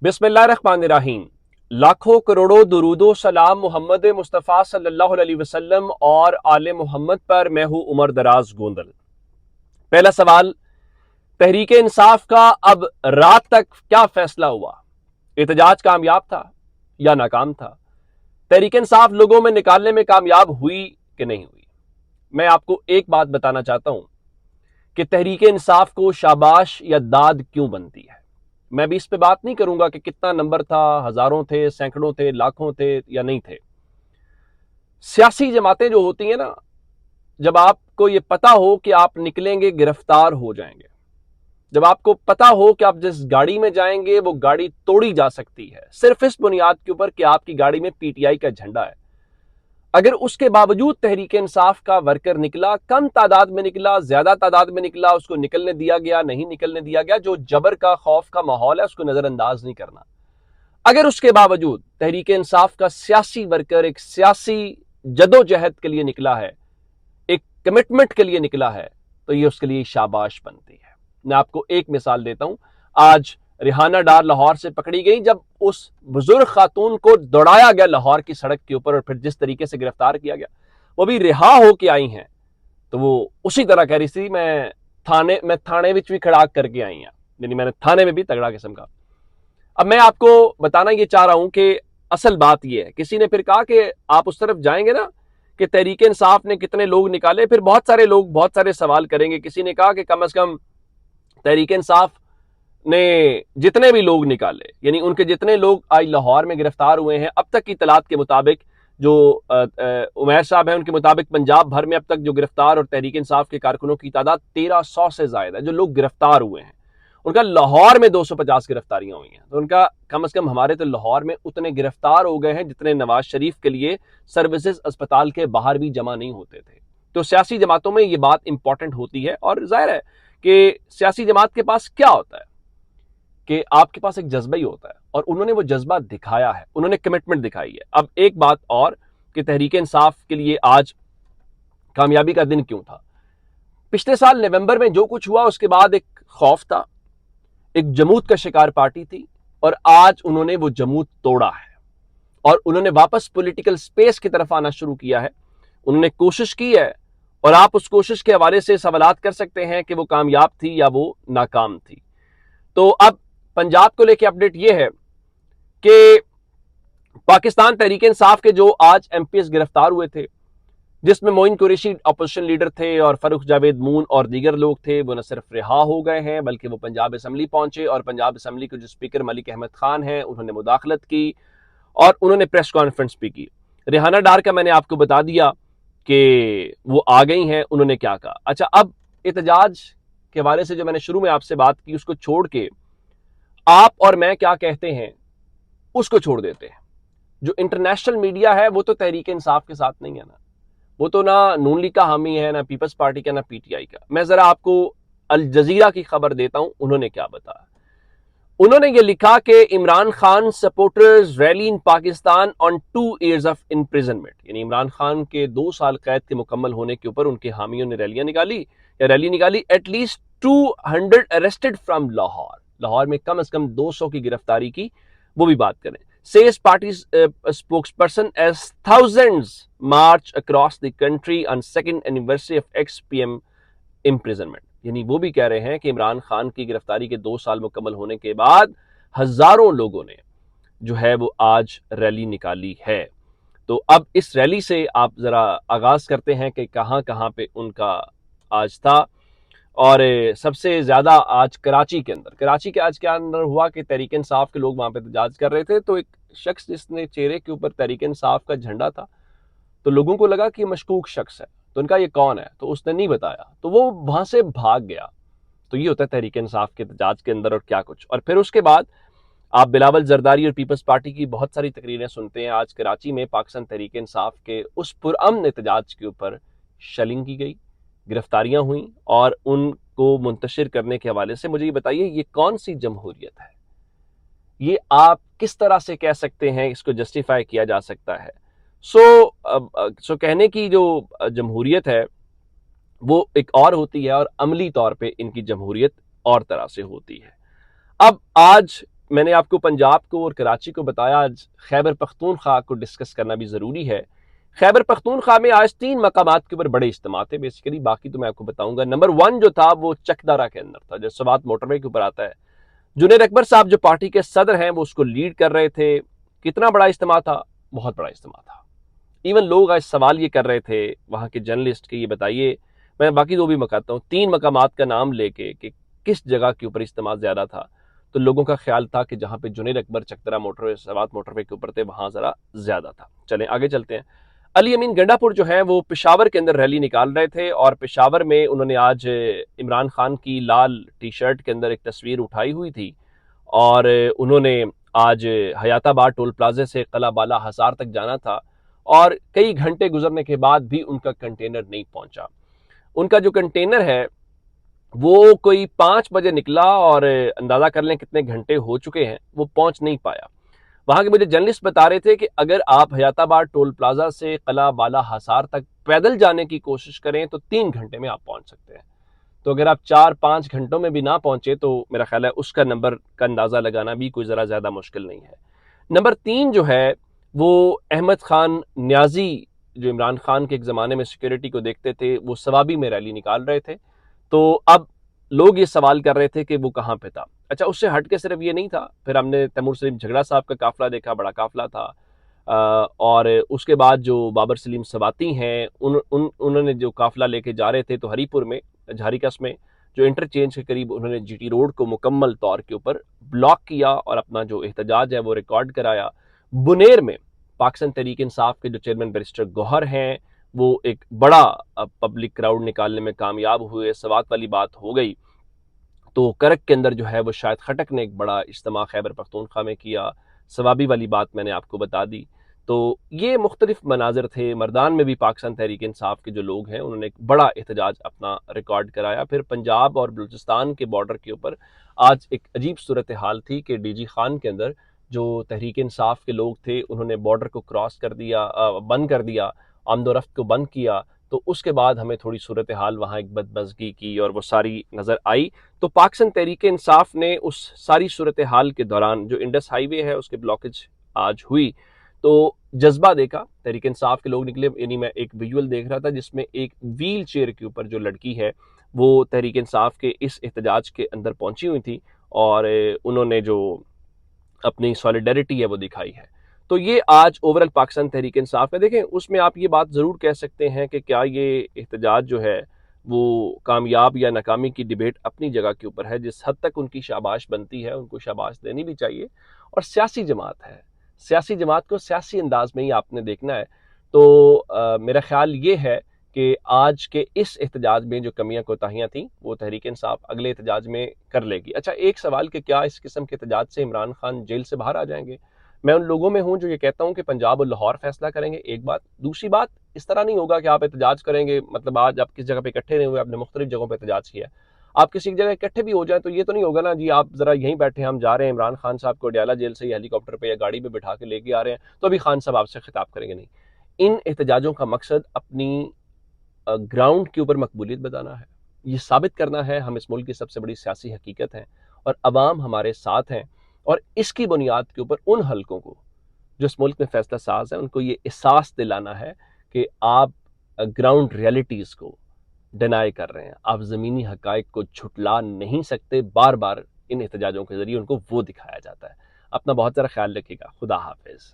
बिस्मिल्लाहिर्रहमानिर्रहीम। लाखों करोड़ों दुरूदो सलाम मोहम्मद मुस्तफ़ा सल्लल्लाहु अलैहि वसल्लम और आले मोहम्मद पर। मैं हूं उमर दराज गोंदल। पहला सवाल, तहरीक इंसाफ का अब रात तक क्या फैसला हुआ? एहतजाज कामयाब था या नाकाम था? तहरीक इंसाफ लोगों में निकालने में कामयाब हुई कि नहीं हुई? मैं आपको एक बात बताना चाहता हूं कि तहरीक इंसाफ को शाबाश या दाद क्यों बनती है। मैं भी इस पे बात नहीं करूंगा कि कितना नंबर था, हजारों थे, सैकड़ों थे, लाखों थे या नहीं थे। सियासी जमातें जो होती हैं ना, जब आपको ये पता हो कि आप निकलेंगे गिरफ्तार हो जाएंगे, जब आपको पता हो कि आप जिस गाड़ी में जाएंगे वो गाड़ी तोड़ी जा सकती है सिर्फ इस बुनियाद के ऊपर कि आपकी गाड़ी में पीटीआई का झंडा है, अगर उसके बावजूद तहरीक इंसाफ का वर्कर निकला, कम तादाद में निकला, ज्यादा तादाद में निकला, उसको निकलने दिया गया, नहीं निकलने दिया गया, जो जबर का, खौफ का माहौल है उसको नजरअंदाज नहीं करना। अगर उसके बावजूद तहरीक इंसाफ का सियासी वर्कर एक सियासी जदोजहद के लिए निकला है, एक कमिटमेंट के लिए निकला है, तो ये उसके लिए शाबाश बनती है। मैं आपको एक मिसाल देता हूं। आज रिहाना डार लाहौर से पकड़ी गई, जब उस बुजुर्ग खातून को दौड़ाया गया लाहौर की सड़क के ऊपर और फिर जिस तरीके से गिरफ्तार किया गया, वो भी रिहा होके आई हैं, तो वो उसी तरह कह रही थी मैं थाने विच भी खड़ा करके आई हैं, यानी मैंने थाने में भी तगड़ा किस्म का। अब मैं आपको बताना ये चाह रहा हूं कि असल बात ये है, किसी ने फिर कहा कि आप उस तरफ जाएंगे ना कि तहरीक इंसाफ ने कितने लोग निकाले, फिर बहुत सारे लोग बहुत सारे सवाल करेंगे। किसी ने कहा कि कम से कम तहरीक इंसाफ ने जितने भी लोग निकाले, यानी उनके जितने लोग आज लाहौर में गिरफ्तार हुए हैं, अब तक की तलात के मुताबिक, जो उमैर साहब हैं उनके मुताबिक पंजाब भर में अब तक जो गिरफ्तार और तहरीक इंसाफ के कारकुनों की तादाद 1300 से ज्यादा है जो लोग गिरफ्तार हुए हैं। उनका लाहौर में 250 गिरफ्तारियां हुई हैं, तो उनका कम से कम हमारे तो लाहौर में उतने गिरफ्तार हो गए हैं जितने नवाज शरीफ के लिए सर्विसेज अस्पताल के बाहर भी जमा नहीं होते थे। तो सियासी जमातों में ये बात इंपॉर्टेंट होती है, और जाहिर है कि सियासी जमात के पास क्या होता है कि आपके पास एक जज्बा ही होता है, और उन्होंने वो जज्बा दिखाया है, उन्होंने कमिटमेंट दिखाई है। अब एक बात और कि तहरीक इंसाफ के लिए आज कामयाबी का दिन क्यों था। पिछले साल नवंबर में जो कुछ हुआ उसके बाद एक खौफ था, एक जमूत का शिकार पार्टी थी, और आज उन्होंने वो जमूत तोड़ा है और उन्होंने वापस पॉलिटिकल स्पेस की तरफ आना शुरू किया है। उन्होंने कोशिश की है, और आप उस कोशिश के हवाले से सवालात कर सकते हैं कि वो कामयाब थी या वो नाकाम थी। तो अब पंजाब को लेकर अपडेट ये है कि पाकिस्तान तहरीक इंसाफ के जो आज एमपीएस गिरफ्तार हुए थे, जिसमें मोइन कुरैशी अपोजिशन लीडर थे और फरूख जावेद मून और दीगर लोग थे, वो न सिर्फ रिहा हो गए हैं बल्कि वो पंजाब असम्बली पहुंचे, और पंजाब असम्बली के जो स्पीकर मलिक अहमद खान हैं उन्होंने मुदाखलत की और उन्होंने प्रेस कॉन्फ्रेंस भी की। रिहाना डार का मैंने आपको बता दिया कि वो आ गई हैं, उन्होंने क्या कहा। अच्छा, अब एहतजाज के हवाले से जो मैंने शुरू में आपसे बात की उसको छोड़ के आप और मैं क्या कहते हैं उसको छोड़ देते हैं। जो इंटरनेशनल मीडिया है वो तो तहरीक इंसाफ के साथ नहीं है ना, वो तो ना नून लीग का हामी है, ना पीपल्स पार्टी का, ना पीटीआई का। मैं जरा आपको अल जजीरा की खबर देता हूं, उन्होंने क्या बताया। उन्होंने ये लिखा कि Imran Khan supporters rally in Pakistan on 2 years of imprisonment, यानी इमरान खान के 2 साल कैद के मुकम्मल होने के ऊपर उनके हामियों ने रैली निकाली। At least 200 arrested from Lahore, Lahore में कम से कम 200 की गिरफ्तारी की, वो भी बात करें। Says party spokesperson as thousands march across the country on second anniversary of ex-PM imprisonment, यानी वो भी कह रहे हैं कि इमरान खान की गिरफ्तारी के 2 साल मुकम्मल होने के बाद हजारों लोगों ने जो है वो आज रैली निकाली है। तो अब इस रैली से आप जरा आगाज करते हैं कि कहां कहां पे उनका आज था। और सबसे ज्यादा आज कराची के आज के अंदर हुआ कि तहरीक इंसाफ के लोग वहां पे एहतजाज कर रहे थे, तो एक शख्स जिसने चेहरे के ऊपर तहरीक इंसाफ का झंडा था, तो लोगों को लगा कि मशकूक शख्स है, तो उनका ये कौन है, तो उसने नहीं बताया, तो वो वहां से भाग गया। तो ये होता है तहरीक इंसाफ के एहतजाज के अंदर, और क्या कुछ। और फिर उसके बाद आप बिलावल जरदारी और पीपल्स पार्टी की बहुत सारी तकरीरें सुनते हैं। आज कराची में पाकिस्तान तहरीक इंसाफ के उस पुरअमन एहतजाज के ऊपर शेलिंग की गई, गिरफ्तारियां हुई, और उनको मुंतशिर करने के हवाले से मुझे ये बताइए ये कौन सी जमहूरियत है, ये आप किस तरह से कह सकते हैं, इसको जस्टिफाई किया जा सकता है। सो कहने की जो जमहूरियत है वो एक और होती है, और अमली तौर पे इनकी जमहूरियत और तरह से होती है। अब आज میں نے آپ کو پنجاب کو اور کراچی کو بتایا، آج خیبر پختونخوا کو ڈسکس کرنا بھی ضروری ہے۔ خیبر پختونخوا میں آج 3 مقامات کے اوپر بڑے اجتماع تھے بیسیکلی، باقی تو میں آپ کو بتاؤں گا۔ نمبر 1 جو تھا وہ چکدارا کے اندر تھا، جو سوات موٹر وے کے اوپر آتا ہے۔ جنید اکبر صاحب جو پارٹی کے صدر ہیں وہ اس کو لیڈ کر رہے تھے۔ کتنا بڑا اجتماع تھا؟ بہت بڑا اجتماع تھا۔ ایون لوگ آج سوال یہ کر رہے تھے وہاں کے جرنلسٹ کے، یہ بتائیے، میں باقی دو بھی بتاتا ہوں، 3 مقامات کا نام لے کے کہ کس جگہ کے اوپر اجتماع زیادہ تھا، تو لوگوں کا خیال تھا کہ جہاں پہ جنید اکبر چکدرا موٹر وے سوات موٹر وے کے اوپر تھے وہاں ذرا زیادہ تھا۔ چلیں آگے چلتے ہیں۔ علی امین گنڈا پور جو ہیں وہ پشاور کے اندر ریلی نکال رہے تھے، اور پشاور میں انہوں نے آج عمران خان کی لال ٹی شرٹ کے اندر ایک تصویر اٹھائی ہوئی تھی، اور انہوں نے آج حیات آباد ٹول پلازے سے قلعہ بالا ہزار تک جانا تھا، اور کئی گھنٹے گزرنے کے بعد بھی ان کا کنٹینر نہیں پہنچا۔ ان کا جو کنٹینر ہے وہ کوئی 5 بجے نکلا، اور اندازہ کر لیں کتنے گھنٹے ہو چکے ہیں، وہ پہنچ نہیں پایا۔ وہاں کے مجھے جرنلسٹ بتا رہے تھے کہ اگر آپ حیات آباد ٹول پلازا سے قلعہ بالا حصار تک پیدل جانے کی کوشش کریں تو 3 گھنٹے میں آپ پہنچ سکتے ہیں۔ تو اگر آپ 4-5 گھنٹوں میں بھی نہ پہنچے تو میرا خیال ہے اس کا نمبر کا اندازہ لگانا بھی کوئی ذرا زیادہ مشکل نہیں ہے۔ نمبر 3 جو ہے وہ احمد خان نیازی، جو عمران خان کے ایک زمانے میں سیکیورٹی کو دیکھتے تھے، وہ ثوابی میں ریلی نکال رہے تھے۔ تو اب لوگ یہ سوال کر رہے تھے کہ وہ کہاں پہ تھا۔ اچھا، اس سے ہٹ کے صرف یہ نہیں تھا، پھر ہم نے تیمور سلیم جھگڑا صاحب کا قافلہ دیکھا، بڑا قافلہ تھا، اور اس کے بعد جو بابر سلیم سواتی ہیں انہوں نے جو قافلہ لے کے جا رہے تھے، تو ہری پور میں جھاریکس میں جو انٹرچینج کے قریب انہوں نے جی ٹی روڈ کو مکمل طور کے اوپر بلاک کیا اور اپنا جو احتجاج ہے وہ ریکارڈ کرایا۔ بنیر میں پاکستان تحریک انصاف کے جو چیئرمین بیرسٹر گوہر ہیں وہ ایک بڑا پبلک کراؤڈ نکالنے میں کامیاب ہوئے۔ سوات والی بات ہو گئی تو کرک کے اندر جو ہے وہ شاید خٹک نے ایک بڑا اجتماع خیبر پختونخوا میں کیا، ثوابی والی بات میں نے آپ کو بتا دی۔ تو یہ مختلف مناظر تھے۔ مردان میں بھی پاکستان تحریک انصاف کے جو لوگ ہیں انہوں نے ایک بڑا احتجاج اپنا ریکارڈ کرایا۔ پھر پنجاب اور بلوچستان کے بارڈر کے اوپر آج ایک عجیب صورتحال تھی کہ ڈی جی خان کے اندر جو تحریک انصاف کے لوگ تھے انہوں نے بارڈر کو کراس کر دیا، بند کر دیا، آمد و رفت کو بند کیا۔ تو اس کے بعد ہمیں تھوڑی صورتحال وہاں ایک بدمزگی کی اور وہ ساری نظر آئی۔ تو پاکستان تحریک انصاف نے اس ساری صورتحال کے دوران جو انڈس ہائی وے ہے اس کے بلاکج آج ہوئی تو جذبہ دیکھا، تحریک انصاف کے لوگ نکلے۔ یعنی میں ایک ویژول دیکھ رہا تھا جس میں ایک ویل چیئر کے اوپر جو لڑکی ہے وہ تحریک انصاف کے اس احتجاج کے اندر پہنچی ہوئی تھی، اور انہوں نے جو اپنی سولیڈیرٹی ہے وہ دکھائی ہے۔ تو یہ آج اوورال پاکستان تحریک انصاف ہے۔ دیکھیں اس میں آپ یہ بات ضرور کہہ سکتے ہیں کہ کیا یہ احتجاج جو ہے وہ کامیاب یا ناکامی کی ڈیبیٹ اپنی جگہ کے اوپر ہے، جس حد تک ان کی شاباش بنتی ہے ان کو شاباش دینی بھی چاہیے، اور سیاسی جماعت ہے، سیاسی جماعت کو سیاسی انداز میں ہی آپ نے دیکھنا ہے۔ تو میرا خیال یہ ہے کہ آج کے اس احتجاج میں جو کمیاں کوتاہیاں تھیں وہ تحریک انصاف اگلے احتجاج میں کر لے گی۔ اچھا، ایک سوال کہ کیا اس قسم کے احتجاج سے عمران خان جیل سے باہر آ جائیں گے؟ میں ان لوگوں میں ہوں جو یہ کہتا ہوں کہ پنجاب اور لاہور فیصلہ کریں گے، ایک بات۔ دوسری بات، اس طرح نہیں ہوگا کہ آپ احتجاج کریں گے، مطلب آج آپ کس جگہ پہ اکٹھے نہیں ہوئے، آپ نے مختلف جگہوں پہ احتجاج کیا، آپ کسی جگہ اکٹھے بھی ہو جائیں تو یہ تو نہیں ہوگا نا جی آپ ذرا یہیں بیٹھے، ہم جا رہے ہیں عمران خان صاحب کو اڈیالہ جیل سے یا ہیلی کاپٹر پہ یا گاڑی پہ بٹھا کے لے کے آ رہے ہیں تو ابھی خان صاحب آپ سے خطاب کریں گے، نہیں۔ ان احتجاجوں کا مقصد اپنی گراؤنڈ کے اوپر مقبولیت بتانا ہے، یہ ثابت کرنا ہے ہم اس ملک کی سب سے بڑی سیاسی حقیقت ہیں اور عوام ہمارے ساتھ ہیں، اور اس کی بنیاد کے اوپر ان حلقوں کو جو اس ملک میں فیصلہ ساز ہیں ان کو یہ احساس دلانا ہے کہ آپ گراؤنڈ ریئلٹیز کو ڈینائی کر رہے ہیں، آپ زمینی حقائق کو جھٹلا نہیں سکتے۔ بار بار ان احتجاجوں کے ذریعے ان کو وہ دکھایا جاتا ہے۔ اپنا بہت سارا خیال رکھیے گا۔ خدا حافظ۔